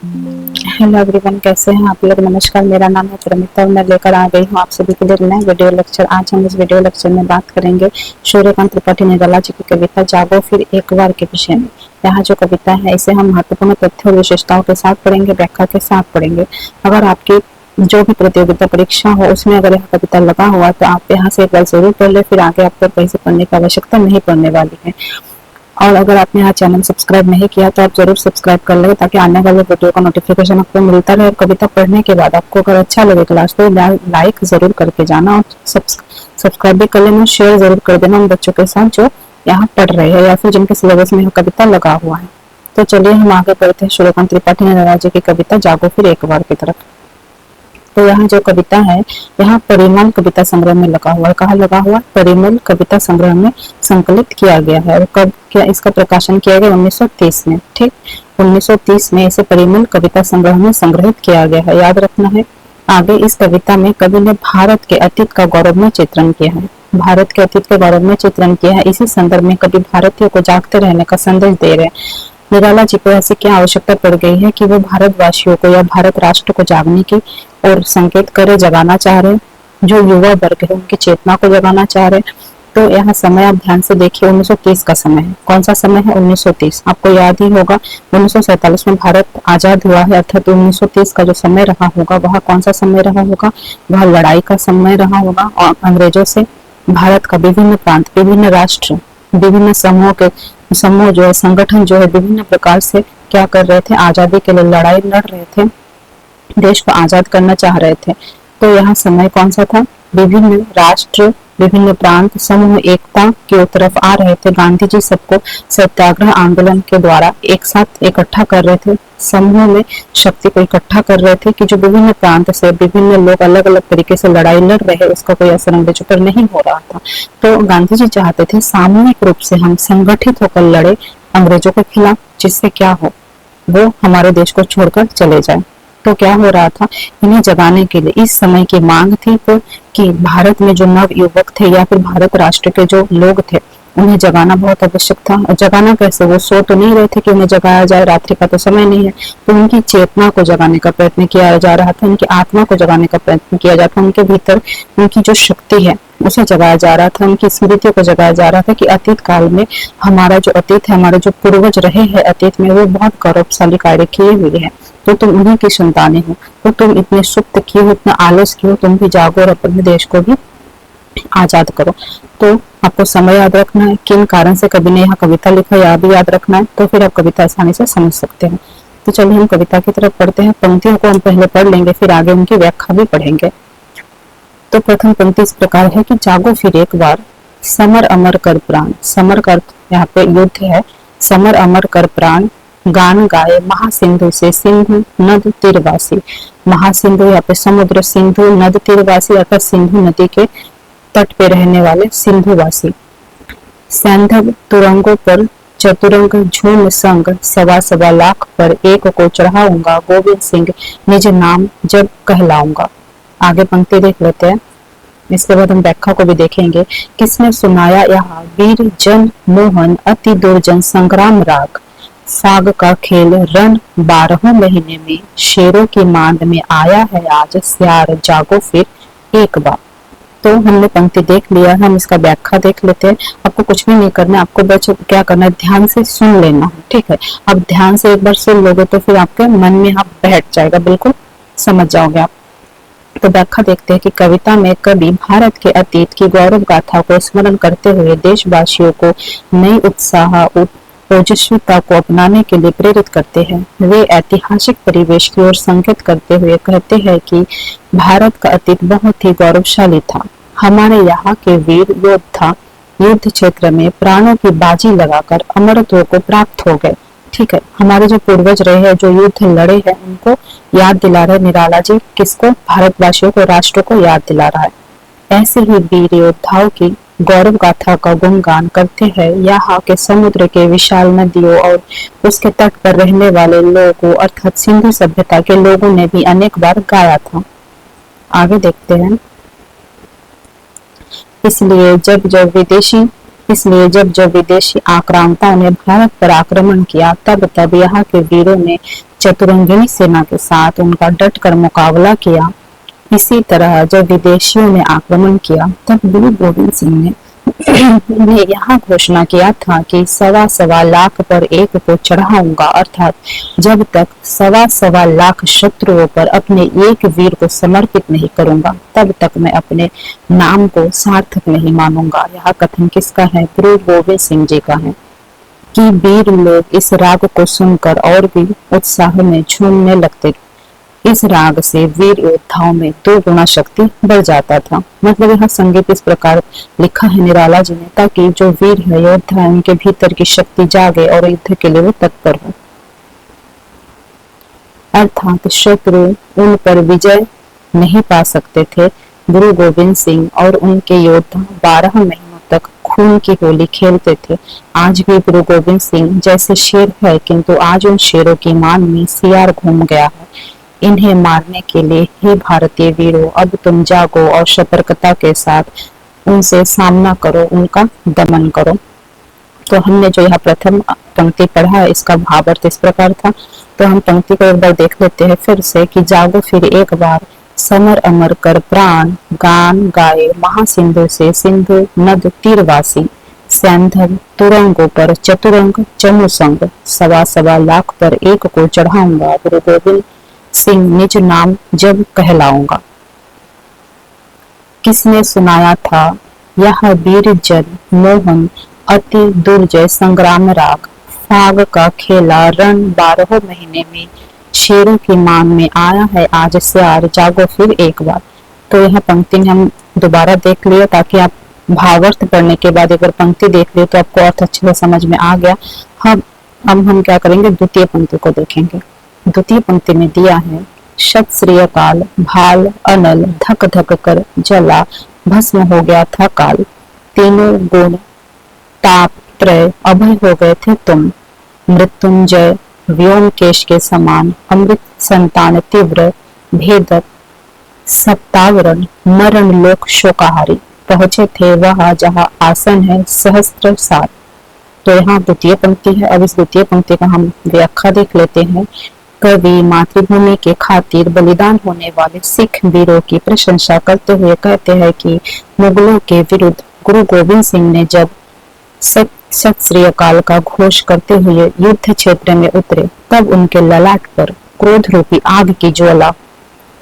Hello everyone, कैसे हैं आप लोग। नमस्कार, मेरा नाम है प्रमिता और मैं लेकर आ गई हूँ आप सभी के लिए नया वीडियो लेक्चर। आज हम इस वीडियो लेक्चर में बात करेंगे सूर्यकांत त्रिपाठी निराला जी की कविता जागो फिर एक बार के विषय में। यहाँ जो कविता है इसे हम महत्वपूर्ण तथ्यों और विशेषताओं के साथ पढ़ेंगे, व्याख्या के साथ पढ़ेंगे। अगर आपकी जो भी प्रतियोगिता परीक्षा हो उसमें अगर यह कविता लगा हुआ तो आप यहाँ से एक बार जरूर पढ़ ले, फिर आगे आपको कहीं से पढ़ने की आवश्यकता नहीं पड़ने वाली है। और अगर आपने यहाँ चैनल सब्सक्राइब नहीं किया तो आप जरूर सब्सक्राइब कर लें ताकि आने वाले वीडियो का नोटिफिकेशन आपको मिलता रहे। और कविता पढ़ने के बाद आपको अगर अच्छा लगे क्लास तो लाइक जरूर करके जाना और सब्सक्राइब भी कर लेना, शेयर जरूर कर देना उन बच्चों के साथ जो यहाँ पढ़ रहे हैं या फिर जिनके सिलेबस में यह कविता लगा हुआ है। तो चलिए हम आगे बढ़ते हैं सूर्यकांत त्रिपाठी निराला जी की कविता जागो फिर एक बार की तरफ। तो यहाँ जो कविता है यहाँ परिमल कविता संग्रह में लगा हुआ है। कहाँ लगा हुआ? परिमल कविता संग्रह में संकलित किया गया है। और कब क्या इसका प्रकाशन किया गया? 1930 में। ठीक, 1930 में इसे परिमल कविता संग्रह में संग्रहित किया गया है, याद रखना है। आगे इस कविता में कवि ने भारत के अतीत का गौरवमय चित्रण किया है। भारत के अतीत के गौरवमय चित्रण किया है। इसी संदर्भ में कवि भारतीयों को जागते रहने का संदेश दे रहे हैं। निराला जी को ऐसी क्या आवश्यकता पड़ गई है कि वो भारतवासियों को या भारत राष्ट्र को जागने की और संकेत करे, जगाना चाह रहे, जो युवा वर्ग है उनकी चेतना को जगाना चाह रहे। तो यहाँ समय आप ध्यान से देखिए, 1930 का समय है। कौन सा समय है? 1930। आपको याद ही होगा 1947 में भारत आजाद हुआ है, अर्थात 1930 का जो समय रहा होगा वह कौन सा समय रहा होगा? वह लड़ाई का समय रहा होगा और अंग्रेजों से भारत का विभिन्न प्रांत, विभिन्न राष्ट्र, विभिन्न समूह जो है, संगठन जो है, विभिन्न प्रकार से क्या कर रहे थे? आजादी के लिए लड़ाई लड़ रहे थे, देश को आजाद करना चाह रहे थे। तो यहाँ समय कौन सा था? विभिन्न राष्ट्र, विभिन्न प्रांत, समूह एकता की तरफ आ रहे थे। गांधी जी सबको सत्याग्रह आंदोलन के द्वारा एक साथ इकट्ठा कर रहे थे, समूह में शक्ति को इकट्ठा कर रहे थे कि जो विभिन्न प्रांत से विभिन्न लोग अलग अलग तरीके से लड़ाई लड़ रहे हैं उसका कोई असर अंग्रेजों पर नहीं हो रहा था। तो गांधी जी चाहते थे सामूहिक रूप से हम संगठित होकर लड़े अंग्रेजों के खिलाफ, जिससे क्या हो, वो हमारे देश को छोड़कर चले जाए। तो क्या हो रहा था? इन्हें जगाने के लिए इस समय की मांग थी तो कि भारत में जो नव युवक थे या फिर भारत राष्ट्र के जो लोग थे उन्हें जगाना बहुत आवश्यक था। और जगाना कैसे? वो सो तो नहीं रहे थे कि उन्हें जगाया जाए, रात्रि का तो समय नहीं है। तो उनकी चेतना को जगाने का प्रयत्न किया जा रहा था, उनकी आत्मा को जगाने का प्रयत्न किया जाता, उनके भीतर उनकी जो शक्ति है उसे जगाया जा रहा था, उनकी स्मृतियों को जगाया जा रहा था कि अतीत काल में हमारा जो अतीत है, हमारे जो पूर्वज रहे हैं अतीत में, वो बहुत गौरवशाली कार्य किए हुए हैं। तो तुम उन्हीं की संतानें हो, तो तुम इतने सुप्त क्यों हो, इतना आलस क्यों? तुम भी जागो और अपने देश को भी आजाद करो। तो आपको समय याद रखना है, किन कारण से कवि ने यहाँ कविता लिखा यह भी याद रखना है, तो फिर आप कविता आसानी से समझ सकते हैं। तो चलिए हम कविता की तरफ पढ़ते हैं। पंक्तियों को हम पहले पढ़ लेंगे, फिर आगे उनकी व्याख्या भी पढ़ेंगे। तो प्रथम पंक्ति इस प्रकार है कि जागो फिर एक बार, समर अमर कर प्राण। समर का अर्थ यहाँ पे युद्ध है। समर अमर कर प्राण, गान गाए महासिंधु से सिंधु नद तीरवासी। महासिंधु यहाँ पे समुद्र, सिंधु नद तीरवासी अर्थात सिंधु नदी के तट पे रहने वाले सिंधुवासी। सैंधव तुरंगों पर चतुरंग झूम संग, सवा सवा लाख पर एक को चढ़ाऊंगा, गोविंद सिंह निज नाम जब कहलाऊंगा। आगे पंक्ति देख लेते हैं, इसके बाद हम व्याख्या को भी देखेंगे। किसने सुनाया यहाँ वीर जन मोहन अति दुर्जन संग्राम राग, फाग का खेल रण 12 महीने में, शेरों की मांद में आया है आज सियार, जागो फिर एक बार। तो हमने पंक्ति देख लिया है, हम इसका व्याख्या देख लेते हैं। आपको कुछ भी नहीं करना है, आपको बस क्या करना है, ध्यान से सुन लेना है। ठीक है, अब ध्यान से एक बार सुन लोगे तो फिर आपके मन में आप बैठ जाएगा, बिल्कुल समझ जाओगे आप। तो व्याख्या देखते हैं कि कविता में कवि भारत के अतीत की गौरव गाथा को स्मरण करते हुए देशवासियों को नई उत्साह ओजस्विता को अपनाने के लिए प्रेरित करते हैं। वे ऐतिहासिक परिवेश की ओर संकेत करते हुए कहते हैं कि भारत का अतीत बहुत ही गौरवशाली था। हमारे यहाँ के वीर योद्धा युद्ध क्षेत्र में प्राणों की बाजी लगाकर अमरत्व को प्राप्त हो गए। ठीक है, हमारे जो पूर्वज रहे हैं, जो युद्ध लड़े हैं, उनको याद दिला रहे निराला जी। किसको? भारतवासियों को, राष्ट्र को याद दिला रहा है। ऐसे ही वीर योद्धाओं की गौरव गाथा का गुणगान करते हैं यहाँ के समुद्र के विशाल नदियों और उसके तट पर रहने वाले लोगों अर्थात सिंधु सभ्यता के लोगों ने भी अनेक बार गाया था। आगे देखते हैं। इसलिए जब जब विदेशी इसलिए जब जब विदेशी आक्रांताओं ने भारत पर आक्रमण किया, तब तब यहाँ के वीरों ने चतुरंगिणी सेना के साथ उनका डट कर मुकाबला किया। इसी तरह जब विदेशियों ने आक्रमण किया, तब गुरु गोविंद सिंह ने यह घोषणा किया था कि सवा सवा लाख पर एक को चढ़ाऊंगा, अर्थात जब तक सवा सवा लाख शत्रुओं पर अपने एक वीर को समर्पित नहीं करूंगा, तब तक मैं अपने नाम को सार्थक नहीं मानूंगा। यह कथन किसका है? गुरु गोविंद सिंह जी का है कि वीर लोग इस राग को सुनकर और भी उत्साह में झूमने लगते। इस राग से वीर योद्धाओं में 2 गुना शक्ति बढ़ जाता था। मतलब यह संगीत इस प्रकार लिखा है निराला जी ने, ताकि जो वीर है, योद्धा है, उनके भीतर की शक्ति जागे और युद्ध के लिए वो तत्पर हो। अर्थात शत्रु उन पर विजय नहीं पा सकते थे। गुरु गोविंद सिंह और उनके योद्धा 12 महीनों तक खून की होली खेलते थे। आज भी गुरु गोविंद सिंह जैसे शेर है, किंतु आज उन शेरों की मान में सियार घूम गया है। इन्हें मारने के लिए हे भारतीय वीरों, अब तुम जागो और सतर्कता के साथ उनसे सामना करो, उनका दमन करो। तो हमने जो यह प्रथम पंक्ति पढ़ा है, इसका भावार्थ इस प्रकार था। तो हम पंक्ति को एक बार देख लेते हैं फिर से कि जागो फिर एक बार, समर अमर कर प्राण, गान गाए महासिंधु से सिंधु नद तीरवासी, सैंधव तुरंगों पर चतुरंग चमु संग, सवा सवा लाख पर एक को चढ़ाऊंगा, गुरु गोविंद सिंह निज नाम जब कहलाऊंगा। किसने सुनाया था यह वीर जन मोहन अति दुर्जय संग्राम राग, फाग का खेला रण 12 महीने में, शेरों की मान में आया है आज सियार, जागो फिर एक बार। तो यह पंक्ति हम दोबारा देख लिया, ताकि आप भावार्थ पढ़ने के बाद एक बार पंक्ति देख लिए तो आपको अर्थ अच्छे से समझ में आ गया। हम क्या करेंगे, द्वितीय पंक्ति को देखेंगे। द्वितीय पंक्ति में दिया है, सत श्री अकाल भाल अनल धक धक कर जला, भस्म हो गया था काल, तीनों गुण ताप त्रय अभय हो गए थे तुम, मृत्युंजय व्योमकेश के समान, अमृत संतान तीव्र भेदक सप्तावरण, मरण लोक शोकाहारी, पहुंचे थे वह जहाँ आसन है सहस्त्र सात। तो यहाँ द्वितीय पंक्ति है। अब इस द्वितीय पंक्ति का हम व्याख्या देख लेते हैं। कवि मातृभूमि के खातिर बलिदान होने वाले सिख वीरों की प्रशंसा करते हुए कहते हैं कि मुगलों के विरुद्ध गुरु गोविंद सिंह ने जब सत श्री अकाल का घोष करते हुए युद्ध क्षेत्र में उतरे, तब उनके ललाट पर क्रोध रूपी आग की ज्वाला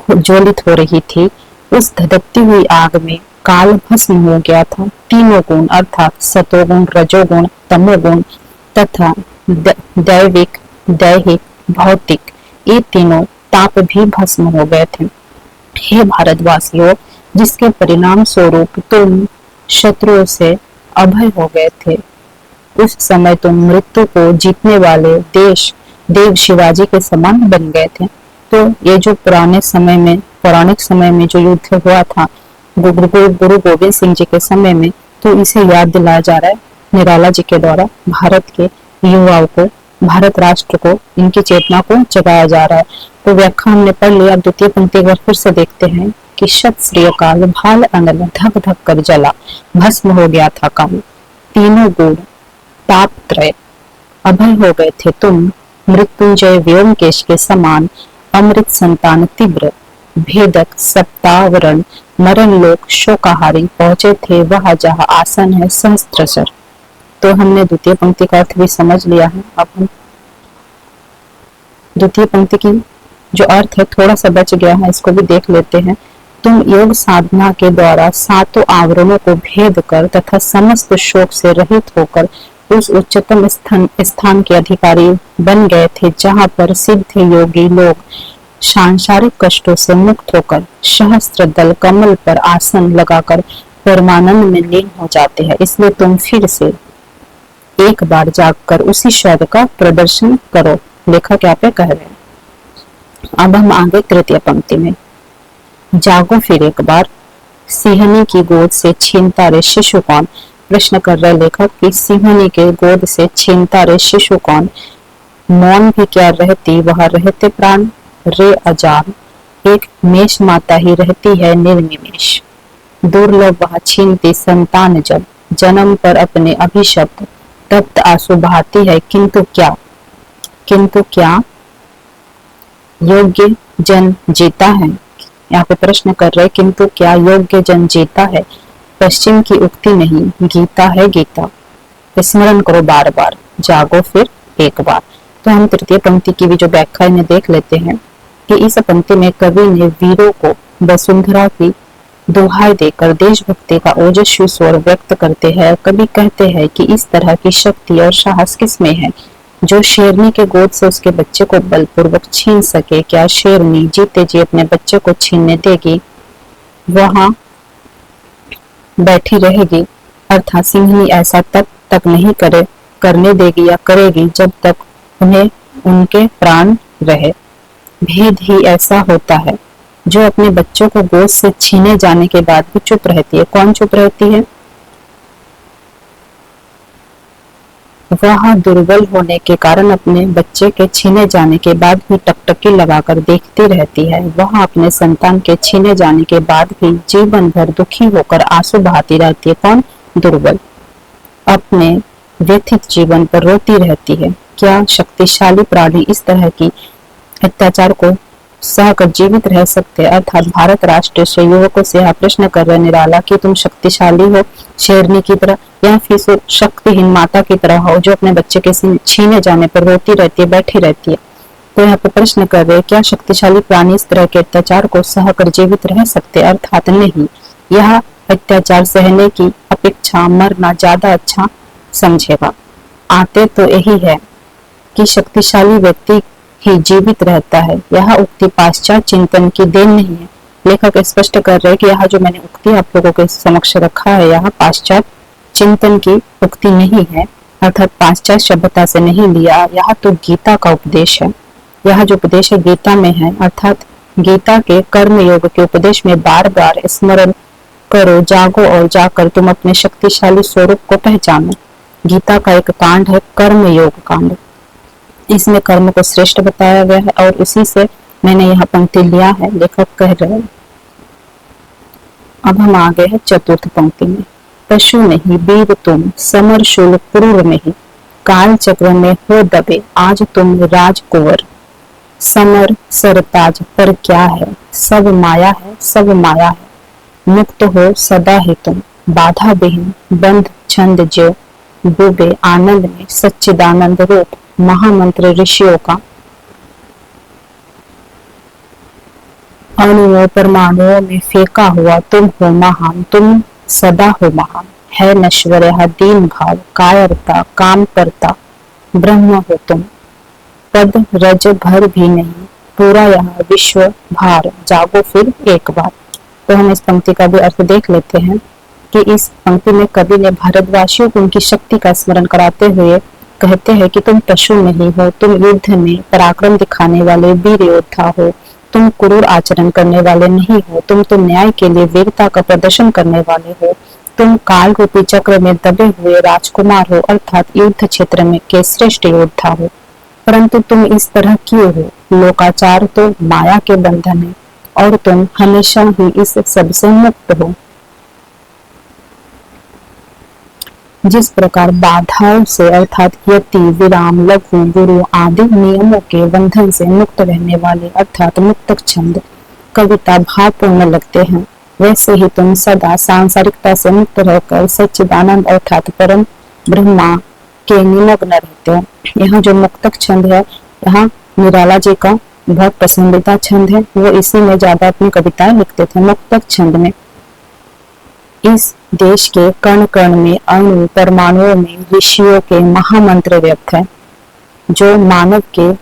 ज्वलित हो रही थी। उस धधकती हुई आग में काल भस्म हो गया था। तीनों गुण अर्थात सतोगुण, रजोगुण, तमोगुण तथा दैविक, दैहिक, भौतिक, ये तीनों ताप भी भस्म हो गए थे। हे भारतवासियों, जिसके परिणाम स्वरूप तुम शत्रुओं से अभय हो गए थे, उस समय तुम मृत्यु को जीतने वाले देव शिवाजी के समान बन गए थे। तो ये जो पौराणिक समय में जो युद्ध हुआ था गुरु गोविंद सिंह जी के समय में, तो इसे याद दिलाया जा रहा है निराला जी के द्वारा। भारत के युवाओं को, भारत राष्ट्र को, इनकी चेतना को जगाया जा रहा है। तो व्याख्या हमने पढ़ लिया। अब द्वितीय पंक्ति एक बार फिर से देखते हैं कि सत श्री अकाल भाल अनल धक धक कर जला, भस्म हो गया था काल, तीनों गुण ताप त्रय अभय हो गए थे तुम, मृत्युंजय व्योमकेश के समान, अमृत संतान तीव्र भेदक सप्तावरण, मरण लोक शोकाहारी, पहुंचे थे वह जहाँ आसन है सहस्त्रसर। तो हमने द्वितीय पंक्ति का अर्थ भी समझ लिया है। अब हम द्वितीय पंक्ति की जो अर्थ है थोड़ा सा बच गया है, इसको भी देख लेते हैं। तुम योग साधना के द्वारा सातों आवरणों को भेद कर तथा समस्त शोक से रहित होकर उस उच्चतम स्थान के अधिकारी बन गए थे, जहाँ पर सिद्ध योगी लोग सांसारिक कष्टों से मुक्त होकर सहस्त्र दल कमल पर आसन लगाकर परमानंद में लीन हो जाते हैं। इसलिए तुम फिर से एक बार जागकर उसी शब्द का प्रदर्शन करो। लेखक क्या पे कह रहे हैं। अब हम आगे तृतीय पंक्ति में, जागो फिर एक बार, सिंहनी की गोद से छीनता रे शिशु कौन। प्रश्न कर रहे लेखक कि सिंहनी के गोद से छीनता रे शिशु कौन। मौन भी क्या रहती वह रहते प्राण रे अजान, एक मेष माता ही रहती है निर्निमेष। दुर्लभ वह छीनती संतान जब, जन्म पर अपने अभिशप्त तप्त आंसू बहाती है, किंतु क्या योग्य जन जीता है? यहाँ पे प्रश्न कर रहे, किंतु क्या योग्य जन जीता है? पश्चिम की उक्ति नहीं, गीता है गीता। स्मरण करो बार बार, जागो फिर एक बार। तो हम तृतीय पंक्ति की भी जो व्याख्या इन्हें देख लेते हैं कि इस पंक्ति में कवि ने वीरों को वसुंधरा की दुहाई देकर देशभक्ति का ओजस्वी स्वर व्यक्त करते हैं। कवि कहते हैं कि इस तरह की शक्ति और साहस किसमें है जो शेरनी के गोद से उसके बच्चे को बलपूर्वक छीन सके? क्या शेरनी जीते जी अपने बच्चे को छीनने देगी? वहां बैठी रहेगी, अर्थात सिंहनी ऐसा तब तक नहीं करने देगी या करेगी जब तक उन्हें उनके प्राण रहे। भेद ही ऐसा होता है जो अपने बच्चों को गोद से छीने जाने के बाद भी चुप रहती है। कौन चुप रहती है? वह दुर्बल होने के कारण अपने बच्चे के छीने जाने के बाद भी टकटकी लगाकर देखती रहती है। वह अपने संतान के छीने जाने के बाद भी जीवन भर दुखी होकर आंसू बहाती रहती है। कौन? दुर्बल। अपने व्यथित जीवन पर रोती रहती है। क्या शक्तिशाली प्राणी इस तरह की अत्याचार को सहकर जीवित रह सकते हैं? अर्थात भारत राष्ट्र से युवकों से यह प्रश्न कर रहे निराला कि तुम शक्तिशाली हो शेरनी की तरह या फिर शक्तिहीन माता की तरह हो जो अपने बच्चे के छीने जाने पर रोती रहती है, बैठी रहती है। तो यहाँ पे प्रश्न कर रहे क्या शक्तिशाली प्राणी इस तरह के अत्याचार को सहकर जीवित रह सकते? अर्थात नहीं। यह अत्याचार सहने की अपेक्षा मरना ज्यादा अच्छा समझेगा। आते तो यही है कि शक्तिशाली व्यक्ति ही जीवित रहता है। यह उक्ति पाश्चात्य चिंतन की देन नहीं है। लेखक स्पष्ट कर रहे कि यह जो मैंने उक्ति आप लोगों के समक्ष रखा है यह पाश्चात्य चिंतन की उक्ति नहीं है, अर्थात पाश्चात्य सभ्यता से नहीं लिया। यह तो गीता का उपदेश है। यह जो उपदेश है गीता में है, अर्थात गीता के कर्म योग के उपदेश में बार बार स्मरण करो, जागो और जाकर तुम अपने शक्तिशाली स्वरूप को पहचानो। गीता का एक कांड है कर्म योग कांड। इसमें कर्म को श्रेष्ठ बताया गया है और उसी से मैंने यह पंक्ति लिया है। लेखक कह रहे हैं, अब हम आ गए हैं चतुर्थ पंक्ति में। पशु नहीं वीर तुम, समर शूल क्रूर नहीं, काल चक्र में हो दबे आज तुम राजकुंवर। समर सरताज पर क्या है, सब माया है, सब माया है। मुक्त हो सदा ही तुम, बाधा विहीन बंध छंद जो, डूबे आनंद में सच्चिदानंद रूप महामंत्र ऋषियों का। अणुओं परमाणुओं में फेंका हुआ तुम हो महान, तुम सदा हो महान। है नश्वर यह दीन भाव, कायरता काम करता ब्रह्म हो तुम। पद रज भर भी नहीं, पूरा यह विश्व भार, जागो फिर एक बार। तो हम इस पंक्ति का भी अर्थ देख लेते हैं कि इस पंक्ति में कवि ने भारतवासियों को उनकी शक्ति का स्मरण कराते हुए कहते हैं कि तुम पशु नहीं हो, तुम युद्ध में पराक्रम दिखाने वाले वीर योद्धा हो, तुम क्रूर आचरण करने वाले नहीं हो, तुम तो न्याय के लिए वीरता का प्रदर्शन करने वाले हो, तुम काल रूपी चक्र में दबे हुए राजकुमार हो, अर्थात युद्ध क्षेत्र में के श्रेष्ठ योद्धा हो। परंतु तुम इस तरह क्यों हो? लोकाचार तो माया के बंधन है और तुम हमेशा ही इस सबसे मुक्त हो। जिस प्रकार बाधाओं से अर्थात यति विराम लघु गुरु आदि नियमों के बंधन से मुक्त रहने वाले अर्थात मुक्त छंद कविता भावपूर्ण लगते हैं, वैसे ही तुम सदा सांसारिकता से मुक्त रहकर सच्चिदानंद अर्थात परम ब्रह्मा के निमग्न रहते हो। यहाँ जो मुक्तक छंद है यहाँ निराला जी का बहुत पसंदीदा छंद है, वो इसी में ज्यादा अपनी कविताएं लिखते थे। मुक्तक छंद में इस देश के कण कण में अणु परमाणुओं में ऋषियों के महामंत्र व्यक्त है जो मानव के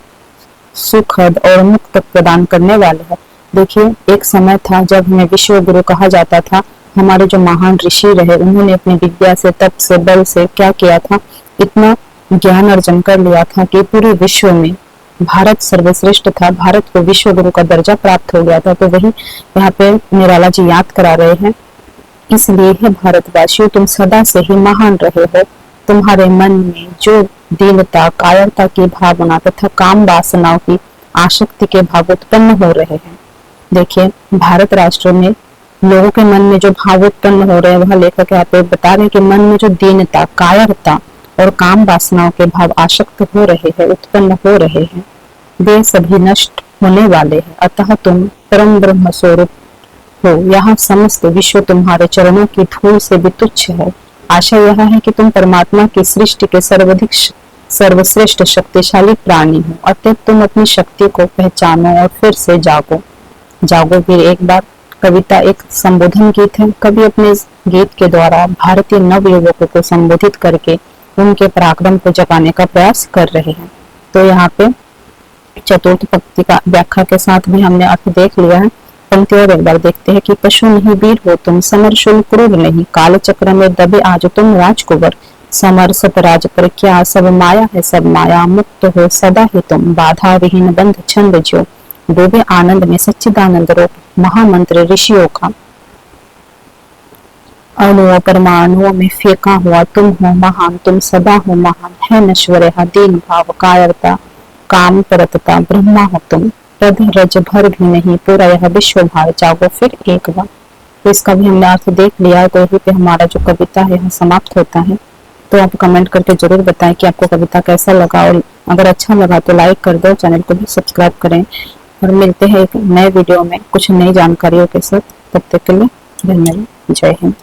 सुखद और मुक्त प्रदान करने वाले हैं। देखिए एक समय था जब हमें विश्व गुरु कहा जाता था। हमारे जो महान ऋषि रहे उन्होंने अपनी विद्या से तप से बल से क्या किया था, इतना ज्ञान अर्जन कर लिया था कि पूरे विश्व में भारत सर्वश्रेष्ठ था, भारत को विश्व गुरु का दर्जा प्राप्त हो गया था। तो वही यहाँ पे निराला जी याद करा रहे हैं। इसलिए है भारतवासियों तुम सदा से ही महान रहे हो, तुम्हारे मन में जो दीनता कायरता की भावना तथा काम वासनाओं की आसक्ति के भाव उत्पन्न हो रहे हैं। देखिए भारत राष्ट्र में लोगों के मन में जो भाव उत्पन्न हो रहे हैं वह लेखक यहाँ पे बता रहे हैं कि मन में जो दीनता, कायरता और काम वासनाओं के भाव आसक्त हो रहे हैं, उत्पन्न हो रहे हैं, वे सभी नष्ट होने वाले हैं। अतः तुम परम ब्रह्म स्वरूप हो, यहाँ समस्त विश्व तुम्हारे चरणों की धूल से भी तुच्छ है। आशा यह है कि तुम परमात्मा की सृष्टि के सर्वाधिक सर्वश्रेष्ठ शक्तिशाली प्राणी हो, अतः तुम अपनी शक्ति को पहचानो और फिर से जागो। जागो फिर एक बार कविता एक संबोधन गीत है। कवि अपने गीत के द्वारा भारतीय नव युवकों को संबोधित करके उनके पराक्रम को जगाने का प्रयास कर रहे हैं। तो यहाँ पे चतुर्थ पंक्ति का व्याख्या के साथ भी हमने अर्थ देख लिया है। पंक्ति और एक बार देखते हैं कि पशु नहीं वीर हो तुम, समर शूल क्रूर नहीं, काल चक्र में दबे आज तुम राजकुंवर, समर सतराज पर क्या सब माया है, सब माया मुक्त हो सदा ही तुम, बाधा विहीन बंध छंद जो, डूबे आनंद में सच्चिदानंद रूप, महामंत्र ऋषियों का, अणुओं परमाणुओं में फेंका हुआ तुम हो महान, तुम सदा हो महान, है नश्वर है दीन भाव, कायरता काम परतता, ब्रह्मा हो तुम, रज रज भर भी नहीं, पूरा यह विश्व भार, जागो फिर एक बार। तो इसका भी हमने अर्थ देख लिया। तो यही पे हमारा जो कविता है यह समाप्त होता है। तो आप कमेंट करके जरूर बताएं कि आपको कविता कैसा लगा, और अगर अच्छा लगा तो लाइक कर दो, चैनल को भी सब्सक्राइब करें, और मिलते हैं एक नए वीडियो में कुछ नई जानकारियों के साथ। तब तक के लिए धन्यवाद। जय हिंद।